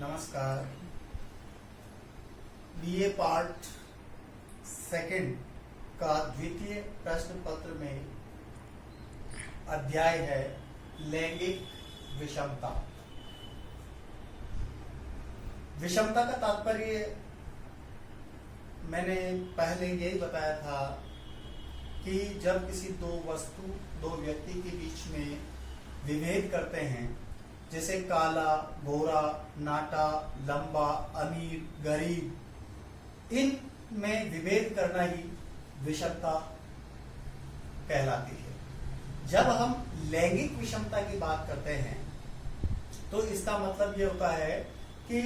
नमस्कार। BA part second का द्वितीय प्रश्न पत्र में अध्याय है लैंगिक विषमता। विषमता का तात्पर्य मैंने पहले यही बताया था कि जब किसी दो व्यक्ति के बीच में विभेद करते हैं, जैसे काला, गोरा, नाटा, लंबा, अमीर, गरीब, इन में विभेद करना ही विषमता कहलाती है। जब हम लैंगिक विषमता की बात करते हैं तो इसका मतलब ये होता है कि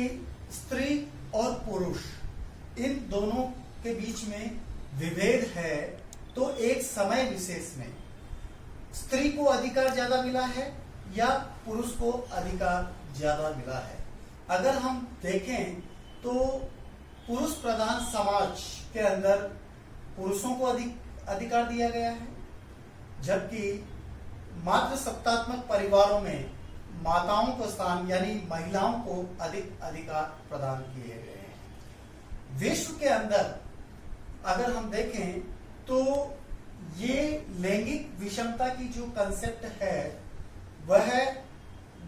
स्त्री और पुरुष इन दोनों के बीच में विभेद है, तो एक समय विशेष में स्त्री को अधिकार ज्यादा मिला है या पुरुष को अधिकार ज्यादा मिला है। अगर हम देखें तो पुरुष प्रधान समाज के अंदर पुरुषों को अधिकार दिया गया है, जबकि मातृ सत्तात्मक परिवारों में माताओं को स्थान यानी महिलाओं को अधिक अधिकार प्रदान किए गए हैं। विश्व के अंदर अगर हम देखें तो ये लैंगिक विषमता की जो कंसेप्ट है वह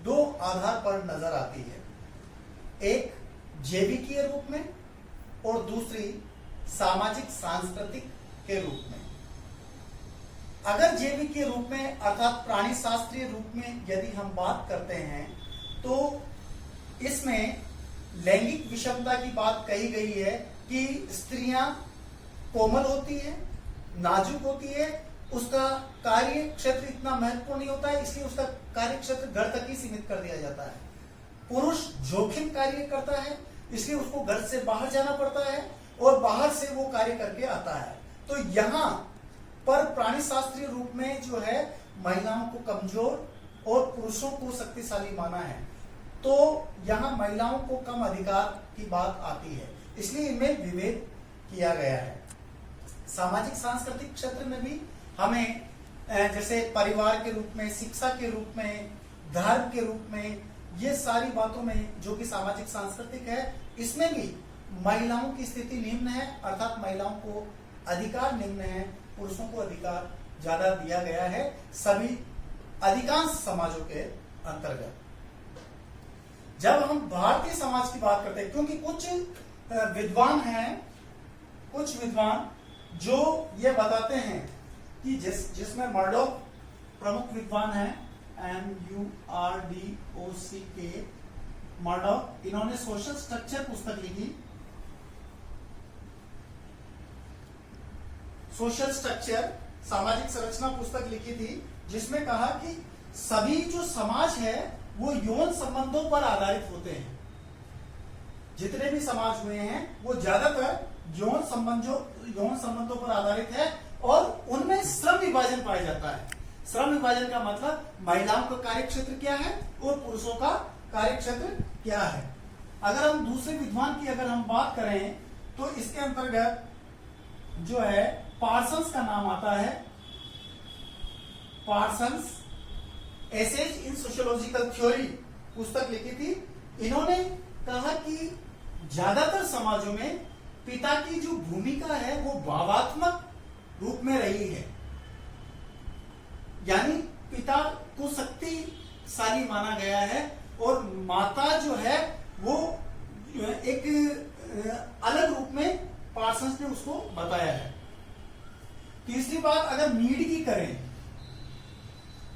दो आधार पर नजर आती है, एक जैविकीय रूप में और दूसरी सामाजिक सांस्कृतिक के रूप में। अगर जैविकीय रूप में अर्थात प्राणी शास्त्रीय रूप में यदि हम बात करते हैं तो इसमें लैंगिक विषमता की बात कही गई है कि स्त्रियां कोमल होती है, नाजुक होती है, उसका कार्य क्षेत्र इतना महत्वपूर्ण नहीं होता है, इसलिए उसका कार्य क्षेत्र घर तक ही सीमित कर दिया जाता है। पुरुष जोखिम कार्य करता है, इसलिए उसको घर से बाहर जाना पड़ता है और बाहर से वो कार्य करके आता है। तो यहाँ पर प्राणी शास्त्रीय रूप में जो है महिलाओं को कमजोर और पुरुषों को शक्तिशाली माना है, तो यहाँ महिलाओं को कम अधिकार की बात आती है, इसलिए इनमें विभेद किया गया है। सामाजिक सांस्कृतिक क्षेत्र में भी हमें जैसे परिवार के रूप में, शिक्षा के रूप में, धर्म के रूप में, ये सारी बातों में जो कि सामाजिक सांस्कृतिक है, इसमें भी महिलाओं की स्थिति निम्न है, अर्थात महिलाओं को अधिकार निम्न है, पुरुषों को अधिकार ज्यादा दिया गया है सभी अधिकांश समाजों के अंतर्गत। जब हम भारतीय समाज की बात करते हैं, क्योंकि कुछ विद्वान जो ये बताते हैं कि जिसमें मर्डॉक प्रमुख विद्वान है, MURDOCK मर्डॉक, इन्होंने सोशल स्ट्रक्चर पुस्तक लिखी, सोशल स्ट्रक्चर सामाजिक संरचना पुस्तक लिखी थी, जिसमें कहा कि सभी जो समाज है वो यौन संबंधों पर आधारित होते हैं। जितने भी समाज हुए हैं वो ज्यादातर यौन संबंधों पर आधारित है और उनमें श्रम विभाजन पाया जाता है। श्रम विभाजन का मतलब महिलाओं का कार्य क्षेत्र क्या है और पुरुषों का कार्य क्षेत्र क्या है। अगर हम दूसरे विद्वान की अगर हम बात करें तो इसके अंतर्गत जो है पार्सन्स का नाम आता है। Parsons essays in sociological theory पुस्तक लिखी थी। इन्होंने कहा कि ज्यादातर समाजों में पिता की जो भूमिका है वो भावात्मक रूप में रही है, यानी पिता को शक्तिशाली माना गया है और माता जो है वो एक अलग रूप में पार्सन्स ने उसको बताया है। तीसरी बात अगर मीड की करें,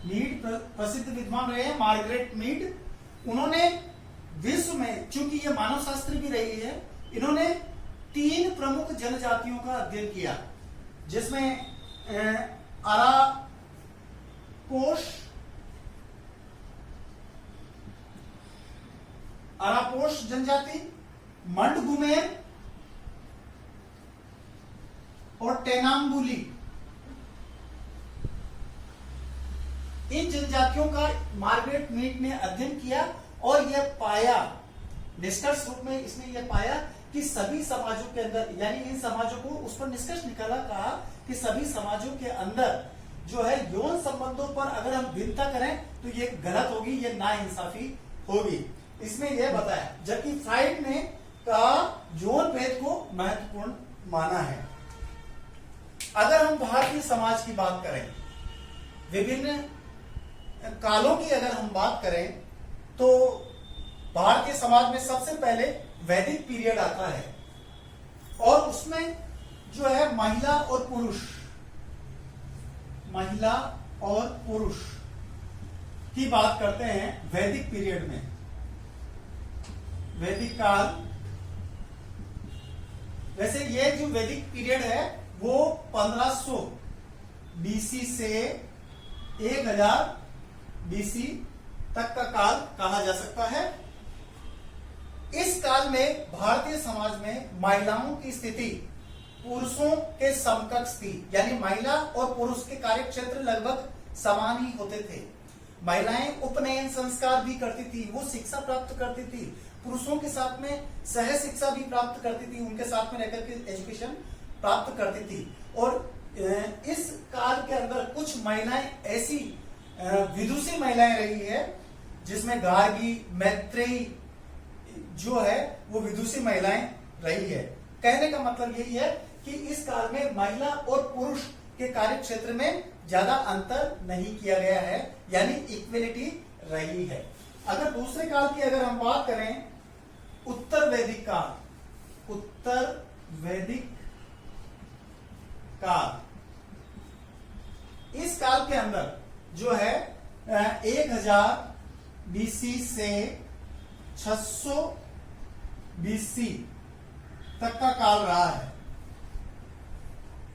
मीड प्रसिद्ध विद्वान रहे हैं मार्गरेट मीड, उन्होंने विश्व में, चूंकि ये मानव शास्त्री भी रही है, इन्होंने 3 प्रमुख जनजातियों का अध्ययन किया, जिसमें अरापोश जनजाति, मंडगुमेर और टेनाम्बुली, इन जनजातियों का मार्गरेट मीड ने अध्ययन किया और यह पाया, निष्कर्ष रूप में इसने यह पाया कि सभी समाजों के अंदर, यानी इन समाजों को उस पर निष्कर्ष निकाला, कहा कि सभी समाजों के अंदर जो है यौन संबंधों पर अगर हम भिन्नता करें तो ये गलत होगी, ये नाइंसाफी होगी। इसमें यह बताया, जबकि फ्राइड ने का यौन भेद को महत्वपूर्ण माना है। अगर हम भारतीय समाज की बात करें, विभिन्न कालों की अगर हम बात करें, तो भारतीय समाज में सबसे पहले वैदिक पीरियड आता है और उसमें जो है महिला और पुरुष की बात करते हैं। वैदिक पीरियड में, वैदिक काल, वैसे ये जो वैदिक पीरियड है वो 1500 बीसी से 1000 बीसी तक का काल कहा जा सकता है। इस काल में भारतीय समाज में महिलाओं की स्थिति पुरुषों के समकक्ष थी, यानी महिला और पुरुष के कार्य क्षेत्र लगभग समान ही होते थे। महिलाएं उपनयन संस्कार भी करती थी, वो शिक्षा प्राप्त करती थी, पुरुषों के साथ में सह शिक्षा भी प्राप्त करती थी, उनके साथ में रहकर के एजुकेशन प्राप्त करती थी। और इस काल के अंदर कुछ महिलाएं ऐसी विदुषी महिलाएं रही है, जिसमें गार्गी, मैत्रेयी जो है वो विदुषी महिलाएं रही है। कहने का मतलब यही है कि इस काल में महिला और पुरुष के कार्य क्षेत्र में ज्यादा अंतर नहीं किया गया है, यानी इक्वलिटी रही है। अगर दूसरे काल की अगर हम बात करें, उत्तर वैदिक काल, उत्तर वैदिक काल, इस काल के अंदर जो है 1000 बीसी से 600 बीसी तक का काल रहा है।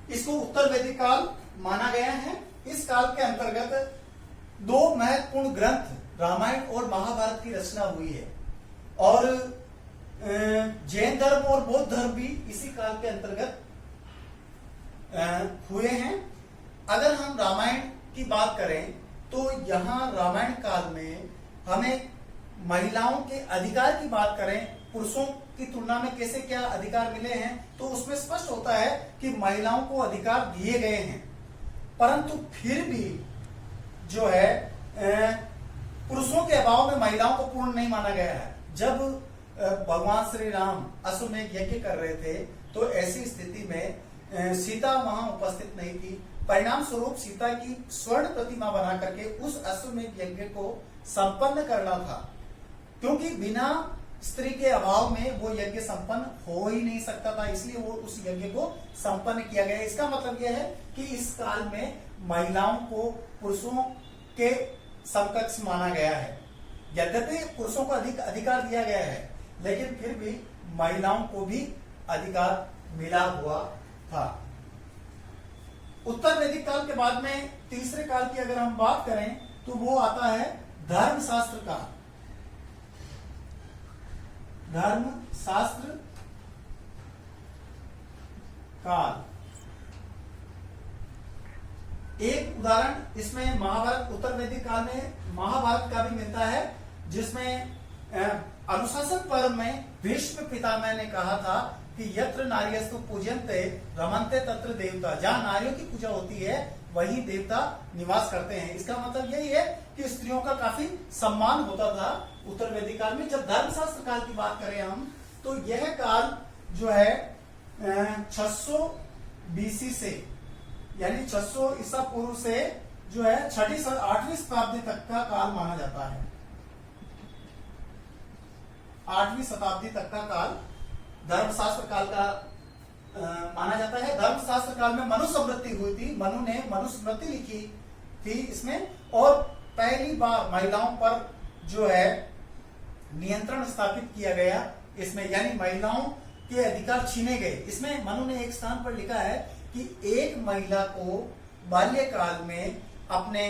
इसको उत्तर वैदिक काल माना गया है। इस काल के अंतर्गत दो महत्वपूर्ण ग्रंथ रामायण और महाभारत की रचना हुई है और जैन धर्म और बौद्ध धर्म भी इसी काल के अंतर्गत हुए हैं। अगर हम रामायण की बात करें तो यहाँ रामायण काल में हमें महिलाओं के अधिकार की बात करें, पुरुषों की तुलना में कैसे क्या अधिकार मिले हैं, तो उसमें स्पष्ट होता है कि महिलाओं को अधिकार दिए गए हैं, परंतु फिर भी जो है पुरुषों के अभाव में महिलाओं को पूर्ण नहीं माना गया है। जब भगवान श्री राम अश्वमेध यज्ञ कर रहे थे तो ऐसी स्थिति में सीता वहां उपस्थित नहीं थी। परिणाम स्वरूप सीता की स्वर्ण प्रतिमा बना करके उस अश्वमेध यज्ञ को संपन्न करना था, क्योंकि बिना स्त्री के अभाव में वो यज्ञ संपन्न हो ही नहीं सकता था, इसलिए वो उस यज्ञ को संपन्न किया गया। इसका मतलब यह है कि इस काल में महिलाओं को पुरुषों के समकक्ष माना गया है। यद्यपि पुरुषों को अधिक अधिकार दिया गया है, लेकिन फिर भी महिलाओं को भी अधिकार मिला हुआ था। उत्तर वैदिक काल के बाद में तीसरे काल की अगर हम बात करें तो वो आता है धर्मशास्त्र काल। धर्मशास्त्र काल, एक उदाहरण इसमें महाभारत, उत्तर वैदिक काल में महाभारत का भी मिलता है, जिसमें अनुशासन पर्व में भीष्म पितामह ने कहा था कि यत्र नार्यस्तु पूज्यन्ते रमन्ते तत्र देवता, जहां नारियों की पूजा होती है वहीं देवता निवास करते हैं। इसका मतलब यही है कि स्त्रियों का काफी सम्मान होता था उत्तर वैदिक काल में। जब धर्मशास्त्र काल की बात करें हम, तो यह काल जो है 600 बीसी से, यानी 600 ईसा पूर्व से जो है 8वीं शताब्दी तक का काल माना जाता है। 8वीं शताब्दी तक का काल धर्मशास्त्र काल का माना जाता है। धर्मशास्त्र काल में मनुस्मृति हुई थी, मनु ने मनुस्मृति लिखी थी इसमें, और पहली बार महिलाओं पर जो है नियंत्रण स्थापित किया गया इसमें, यानी महिलाओं के अधिकार छीने गए। इसमें मनु ने एक स्थान पर लिखा है कि एक महिला को बाल्यकाल में अपने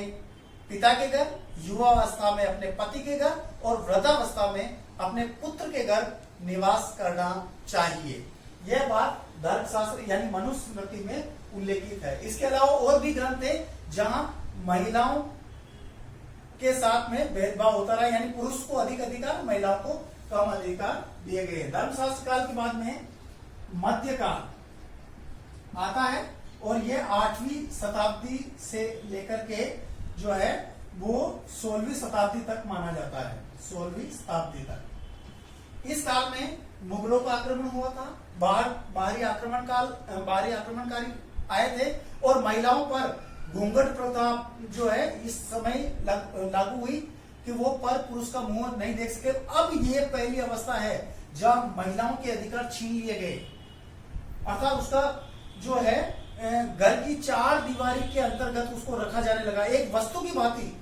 पिता के घर, युवावस्था में अपने पति के घर और वृद्धावस्था में अपने पुत्र के घर निवास करना चाहिए। यह बात धर्मशास्त्र यानी मनुस्मृति में उल्लेखित है। इसके अलावा और भी ग्रंथ थे जहां महिलाओं के साथ में भेदभाव होता रहा, यानी पुरुष को अधिक अधिकार, महिलाओं को कम अधिकार दिए गए। धर्मशास्त्र काल के बाद में मध्यकाल आता है और यह 8वीं शताब्दी से लेकर के जो है वो 16वीं शताब्दी तक माना जाता है। 16वीं शताब्दी तक। इस काल में मुगलों का आक्रमण हुआ था, बाहरी आक्रमणकारी आए थे और महिलाओं पर घूंघट प्रथा जो है इस समय लागू हुई कि वो पर पुरुष का मुंह नहीं देख सके। अब ये पहली अवस्था है जब महिलाओं के अधिकार छीन लिए गए, अर्थात उसका जो है घर की चार दीवारी के अंतर्गत उसको रखा जाने लगा, एक वस्तु की भांति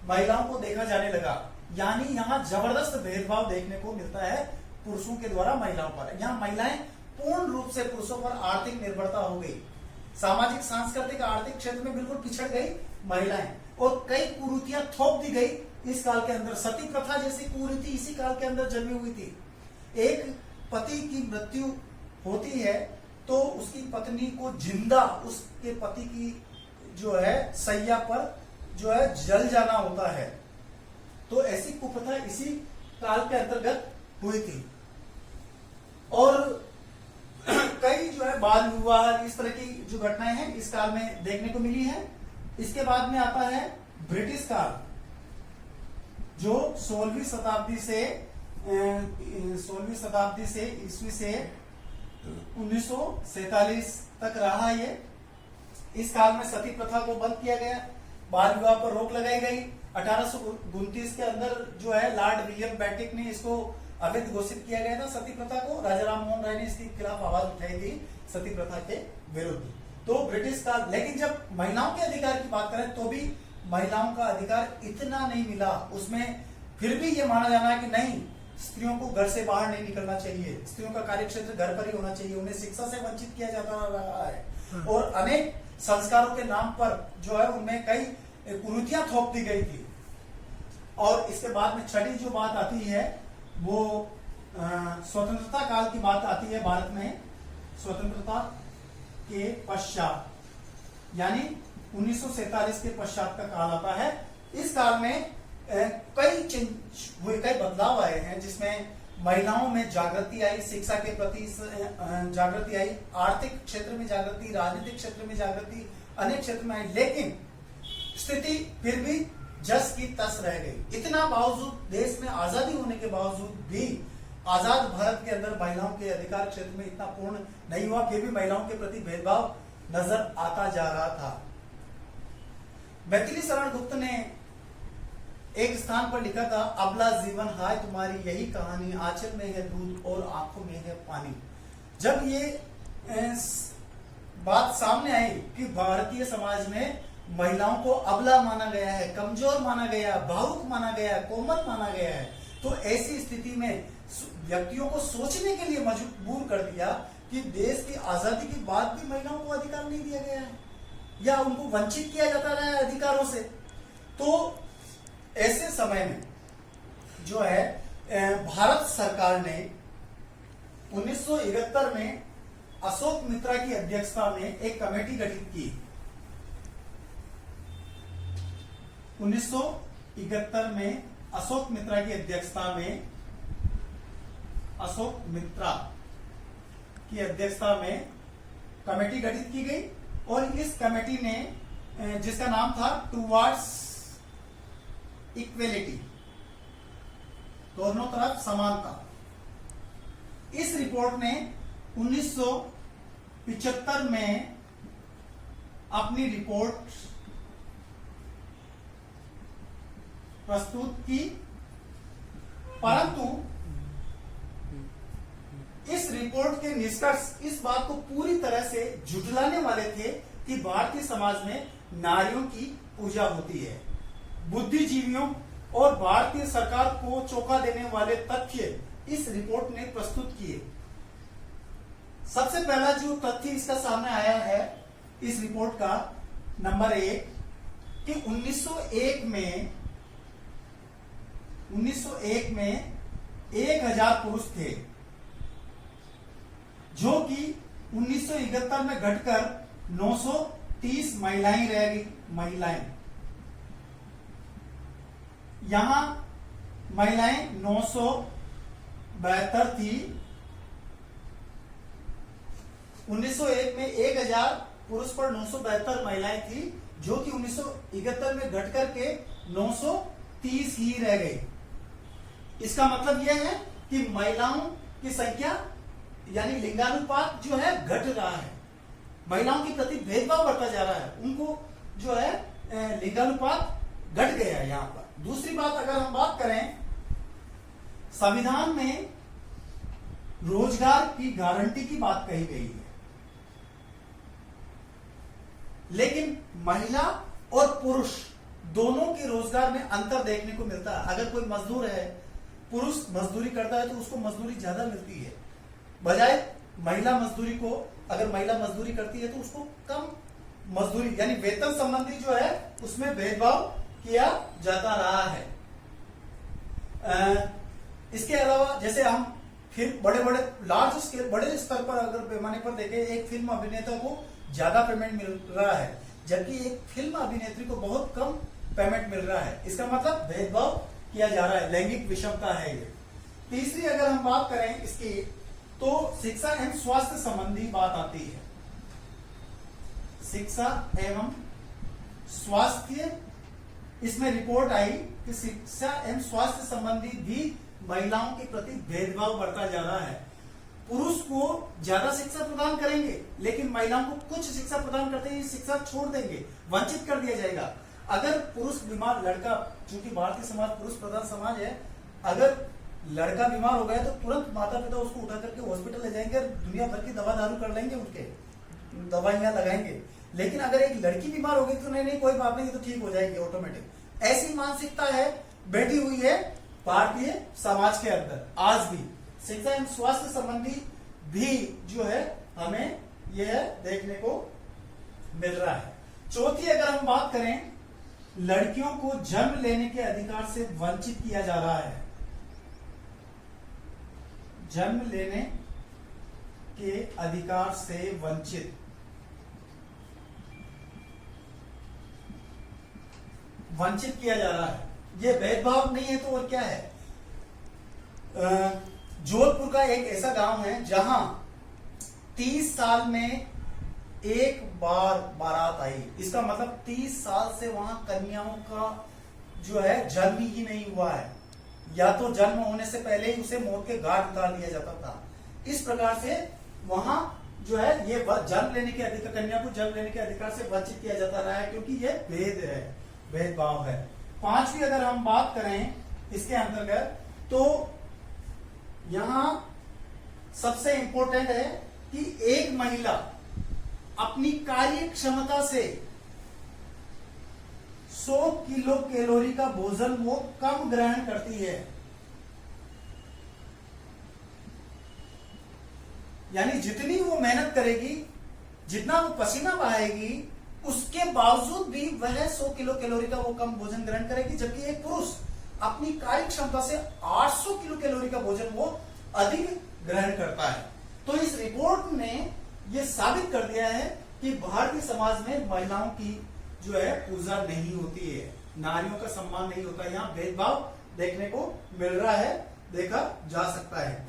महिलाओं को देखा जाने लगा। यानी यहाँ जबरदस्त भेदभाव देखने को मिलता है पुरुषों के द्वारा महिलाओं पर। यहाँ महिलाएं पूर्ण रूप से पुरुषों पर आर्थिक निर्भरता हो गई, सामाजिक सांस्कृतिक आर्थिक क्षेत्र में बिल्कुल पिछड़ गई महिलाएं, और कई कुरीतियां थोप दी गई इस काल के अंदर। सती प्रथा जैसी कुरीति इसी काल के अंदर जन्मी हुई थी। एक पति की मृत्यु होती है तो उसकी पत्नी को जिंदा उसके पति की जो है सैया पर जो है जल जाना होता है। तो ऐसी कुप्रथा इसी काल के अंतर्गत हुई थी। और कई जो है बाल विवाह इस तरह की जो घटनाएं हैं इस काल में देखने को मिली है। इसके बाद में आता है ब्रिटिश काल, जो 16वीं शताब्दी से ईस्वी से 1947 तक रहा। ये इस काल में सती प्रथा को बंद किया गया, बाल विवाह पर रोक लगाई गई। 1829 के अंदर जो है लॉर्ड विलियम बेंटिक ने इसको अवैध घोषित किया गया था सती प्रथा को। राजा राम मोहन राय ने इसके खिलाफ आवाज उठाई थी सती प्रथा के विरुद्ध। तो ब्रिटिश काल, लेकिन जब महिलाओं के अधिकार की बात करें तो भी महिलाओं का अधिकार इतना नहीं मिला। उसमें फिर भी ये माना जाना है कि नहीं, स्त्रियों को घर से बाहर नहीं निकलना चाहिए, स्त्रियों का कार्य क्षेत्र घर पर ही होना चाहिए, उन्हें शिक्षा से वंचित किया जाता रहा है। और अनेक संस्कारों के नाम पर जो है उनमें कई कुरीतियां थोप दी गई थी। और इसके बाद में छठी जो बात आती है वो स्वतंत्रता काल की बात आती है। भारत में स्वतंत्रता के पश्चात, यानी 1947 के पश्चात का काल आता है। इस काल में कई बदलाव आए हैं, जिसमें महिलाओं में जागृति आई, शिक्षा के प्रति जागृति आई, आर्थिक क्षेत्र में जागृति, राजनीतिक क्षेत्र में जागृति, अनेक क्षेत्र में आई। लेकिन स्थिति फिर भी जस की तस रह गई। इतना बावजूद, देश में आजादी होने के बावजूद भी आजाद भारत के अंदर महिलाओं के अधिकार क्षेत्र में इतना पूर्ण नहीं हुआ। फिर भी महिलाओं के प्रति भेदभाव नजर आता जा रहा था। मैथिली शरण गुप्त ने एक स्थान पर लिखा था, अबला जीवन हाय तुम्हारी यही कहानी, आंचल में है दूध और आंखों में है पानी। जब ये बात सामने आई कि भारतीय समाज में महिलाओं को अबला माना गया है, कमजोर माना गया, भावुक माना गया, कोमल माना गया है, तो ऐसी स्थिति में व्यक्तियों को सोचने के लिए मजबूर कर दिया कि देश की आजादी के बाद भी महिलाओं को अधिकार नहीं दिया गया है या उनको वंचित किया जाता रहा है अधिकारों से। तो ऐसे समय में जो है भारत सरकार ने 1971 में अशोक मित्रा की अध्यक्षता में एक कमेटी गठित की। 1971 में अशोक मित्रा की अध्यक्षता में कमेटी गठित की गई और इस कमेटी ने, जिसका नाम था टुवर्ड्स इक्वेलिटी, दोनों तरफ समानता, इस रिपोर्ट ने 1975 में अपनी रिपोर्ट प्रस्तुत की। परंतु इस रिपोर्ट के निष्कर्ष इस बात को पूरी तरह से झुठलाने वाले थे कि भारतीय समाज में नारियों की पूजा होती है। बुद्धिजीवियों और भारतीय सरकार को चौंका देने वाले तथ्य इस रिपोर्ट ने प्रस्तुत किए। सबसे पहला जो तथ्य इसका सामने आया है इस रिपोर्ट का, नंबर 1, कि 1901 में 1000 पुरुष थे, जो कि 1971 में घटकर 930 महिलाएं रह गई। यहां महिलाएं 972 थी। 1901 में 1000 पुरुष पर 972 महिलाएं थी, जो कि 1971 में घटकर के 930 ही रह गई। इसका मतलब यह है कि महिलाओं की संख्या यानी लिंगानुपात जो है घट रहा है, महिलाओं के प्रति भेदभाव बढ़ता जा रहा है, उनको जो है लिंगानुपात घट गया है यहां पर। दूसरी बात अगर हम बात करें, संविधान में रोजगार की गारंटी की बात कही गई है, लेकिन महिला और पुरुष दोनों के रोजगार में अंतर देखने को मिलता है। अगर कोई मजदूर है, पुरुष मजदूरी करता है तो उसको मजदूरी ज्यादा मिलती है, बजाय महिला मजदूरी को, अगर महिला मजदूरी करती है तो उसको कम मजदूरी यानी वेतन संबंधी जो है उसमें भेदभाव किया जाता रहा है। इसके अलावा जैसे हम फिर बड़े बड़े लार्ज स्केल बड़े स्तर पर अगर पैमाने पर देखें, एक फिल्म अभिनेता को ज्यादा पेमेंट मिल रहा है, जबकि एक फिल्म अभिनेत्री को बहुत कम पेमेंट मिल रहा है। इसका मतलब भेदभाव किया जा रहा है, लैंगिक विषमता है ये। तीसरी अगर हम बात करें इसकी, तो शिक्षा एवं स्वास्थ्य संबंधी बात आती है। शिक्षा एवं स्वास्थ्य, इसमें रिपोर्ट आई कि शिक्षा एवं स्वास्थ्य संबंधी भी महिलाओं के प्रति भेदभाव बढ़ता जा रहा है। पुरुष को ज्यादा शिक्षा प्रदान करेंगे, लेकिन महिलाओं को कुछ शिक्षा प्रदान करते ही शिक्षा छोड़ देंगे, वंचित कर दिया जाएगा। अगर पुरुष बीमार, लड़का, चूंकि भारतीय समाज पुरुष प्रधान समाज है, अगर लड़का बीमार हो गया तो तुरंत माता पिता उसको उठा करके हॉस्पिटल ले जाएंगे, दुनिया भर की दवा दारू कर लेंगे, उनके दवाइयां लगाएंगे। लेकिन अगर एक लड़की बीमार हो गई तो नहीं कोई बात नहीं, तो ठीक हो जाएगी ऑटोमेटिक। ऐसी मानसिकता है, बैठी हुई है भारतीय समाज के अंदर आज भी। शिक्षा एवं स्वास्थ्य संबंधी भी जो है हमें यह देखने को मिल रहा है। चौथी अगर हम बात करें, लड़कियों को जन्म लेने के अधिकार से वंचित किया जा रहा है। जन्म लेने के अधिकार से वंचित, वंचित किया जा रहा है। यह भेदभाव नहीं है तो और क्या है। जोधपुर का एक ऐसा गांव है जहां 30 साल में एक बार बारात आई। इसका मतलब 30 साल से वहां कन्याओं का जो है जन्म ही नहीं हुआ है, या तो जन्म होने से पहले ही उसे मौत के घाट उतार दिया जाता था। इस प्रकार से वहां जो है ये जन्म लेने के अधिकार, कन्या को जन्म लेने के अधिकार से वंचित किया जाता रहा है, क्योंकि ये भेद है, भेदभाव है। पांचवी अगर हम बात करें इसके अंतर्गत, तो यहां सबसे इंपॉर्टेंट है कि एक महिला अपनी कार्य क्षमता से 100 किलो कैलोरी का भोजन वो कम ग्रहण करती है। यानी जितनी वो मेहनत करेगी, जितना वो पसीना बहाएगी, उसके बावजूद भी वह 100 किलो कैलोरी का वो कम भोजन ग्रहण करेगी, जबकि एक पुरुष अपनी कार्य क्षमता से 800 किलो कैलोरी का भोजन वो अधिक ग्रहण करता है। तो इस रिपोर्ट ने यह साबित कर दिया है कि भारतीय समाज में महिलाओं की जो है पूजा नहीं होती है, नारियों का सम्मान नहीं होता, यहाँ भेदभाव देखने को मिल रहा है, देखा जा सकता है।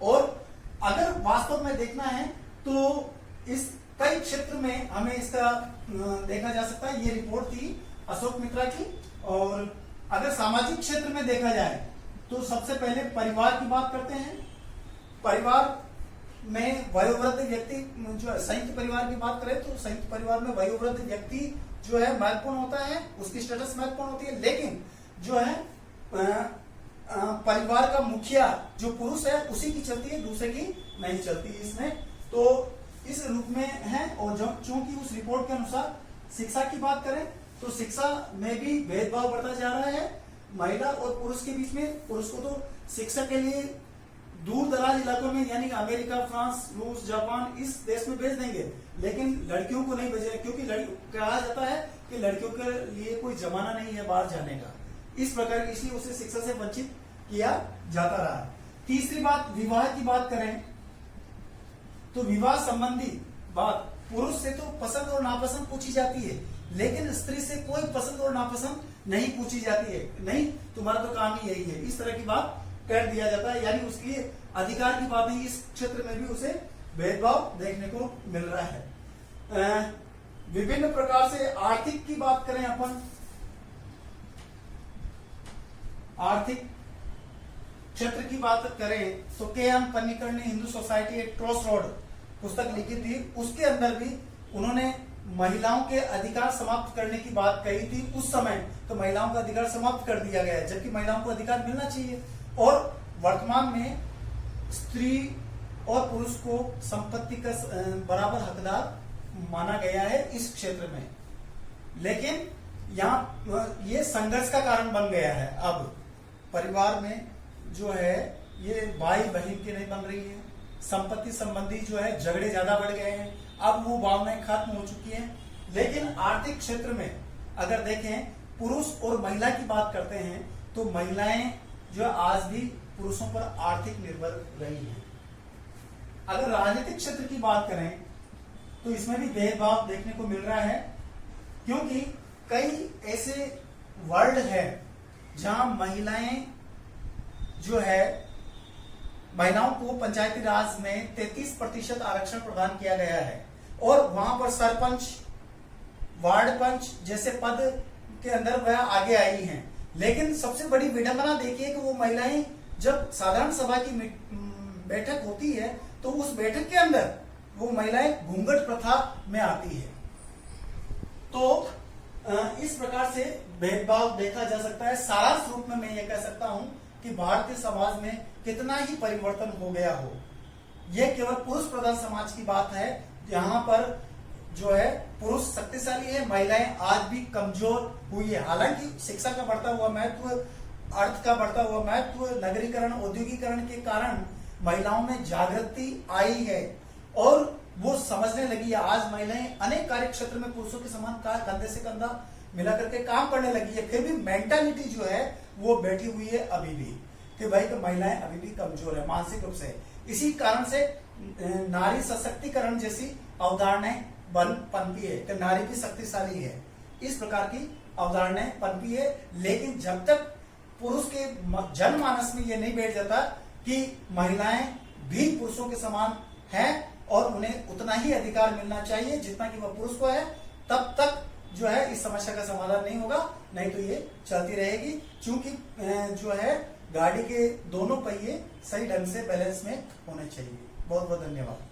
और अगर वास्तव में देखना है तो इस कई क्षेत्र में हमें इसका देखा जा सकता है। ये रिपोर्ट थी अशोक मित्रा की। और अगर सामाजिक क्षेत्र में देखा जाए तो सबसे पहले परिवार की बात करते हैं। परिवार में वयोवृद्ध व्यक्ति, जो संयुक्त परिवार की बात करें तो संयुक्त परिवार में वयोवृद्ध व्यक्ति जो है महत्वपूर्ण होता है, उसकी स्टेटस महत्वपूर्ण होती है। लेकिन जो है परिवार का मुखिया जो पुरुष है उसी की चलती है, दूसरे की नहीं चलती इसमें। तो इस रूप में है। और जो चूंकि उस रिपोर्ट के अनुसार शिक्षा की बात करें तो शिक्षा में भी भेदभाव बढ़ता जा रहा है महिला और पुरुष के बीच में। पुरुष को तो शिक्षा के लिए दूर दराज इलाकों में यानी अमेरिका, फ्रांस, रूस, जापान इस देश में भेज देंगे, लेकिन लड़कियों को नहीं भेजेंगे, क्योंकि कहा जाता है कि लड़कियों के लिए कोई जमाना नहीं है बाहर जाने का। इस प्रकार इसलिए उसे शिक्षा से वंचित किया जाता रहा। तीसरी बात, विवाह की बात करें तो विवाह संबंधी बात, पुरुष से तो पसंद और नापसंद पूछी जाती है, लेकिन स्त्री से कोई पसंद और नापसंद नहीं पूछी जाती है। नहीं, तुम्हारा तो काम ही यही है, इस तरह की बात कर दिया जाता है। यानी उसकी अधिकार की बात नहीं, इस क्षेत्र में भी उसे भेदभाव देखने को मिल रहा है। विभिन्न प्रकार से आर्थिक की बात करें अपन, आर्थिक क्षेत्र की बात करें तो के.एम. पन्नीकर ने Hindu society at cross road पुस्तक लिखी थी। उसके अंदर भी उन्होंने महिलाओं के अधिकार समाप्त करने की बात कही थी। उस समय तो महिलाओं का अधिकार समाप्त कर दिया गया है, जबकि महिलाओं को अधिकार मिलना चाहिए। और वर्तमान में स्त्री और पुरुष को संपत्ति का बराबर हकदार माना गया है इस क्षेत्र में। लेकिन यहाँ ये संघर्ष का कारण बन गया है। अब परिवार में जो है ये भाई बहन की नहीं बन रही है, संपत्ति संबंधी जो है झगड़े ज्यादा बढ़ गए हैं, अब वो भावनाएं खत्म हो चुकी हैं। लेकिन आर्थिक क्षेत्र में अगर देखें, पुरुष और महिला की बात करते हैं तो महिलाएं जो आज भी पुरुषों पर आर्थिक निर्भर रही हैं। अगर राजनीतिक क्षेत्र की बात करें तो इसमें भी भेदभाव देखने को मिल रहा है, क्योंकि कई ऐसे वर्ड है जहां महिलाएं जो है महिलाओं को पंचायती राज में 33% आरक्षण प्रदान किया गया है और वहां पर सरपंच, वार्ड पंच जैसे पद के अंदर वह आगे आई हैं। लेकिन सबसे बड़ी विडंबना देखिए कि वो महिलाएं जब साधारण सभा की बैठक होती है तो उस बैठक के अंदर वो महिलाएं घूंघट प्रथा में आती है। तो इस प्रकार से भेदभाव देखा जा सकता है। सारांश रूप में मैं ये कह सकता हूं कि भारतीय समाज में कितना ही परिवर्तन हो गया हो, यह केवल पुरुष प्रधान समाज की बात है। यहाँ पर जो है पुरुष शक्तिशाली है, महिलाएं आज भी कमजोर हुई है। हालांकि शिक्षा का बढ़ता हुआ महत्व, अर्थ का बढ़ता हुआ महत्व, नगरीकरण, औद्योगिकरण के कारण महिलाओं में जागृति आई है और वो समझने लगी है। आज महिलाएं अनेक कार्य क्षेत्र में पुरुषों के समान कंधे से कंधा मिलाकर के काम करने लगी है। फिर भी मेंटालिटी जो है वो बैठी हुई है अभी भी कि भाई तो महिलाएं अभी भी कमजोर है मानसिक रूप से। इसी कारण से नारी सशक्तिकरण जैसी अवधारणाएं पनपी है कि नारी भी शक्तिशाली है, इस प्रकार की अवधारणाएं पनपी है। लेकिन जब तक पुरुष के जनमानस में ये नहीं बैठ जाता कि महिलाएं भी पुरुषों के समान हैं और उन्हें उतना ही अधिकार मिलना चाहिए जितना कि वह पुरुष को है, तब तक जो है इस समस्या का समाधान नहीं होगा। नहीं तो ये चलती रहेगी, क्योंकि जो है गाड़ी के दोनों पहिए सही ढंग से बैलेंस में होने चाहिए। बहुत बहुत धन्यवाद।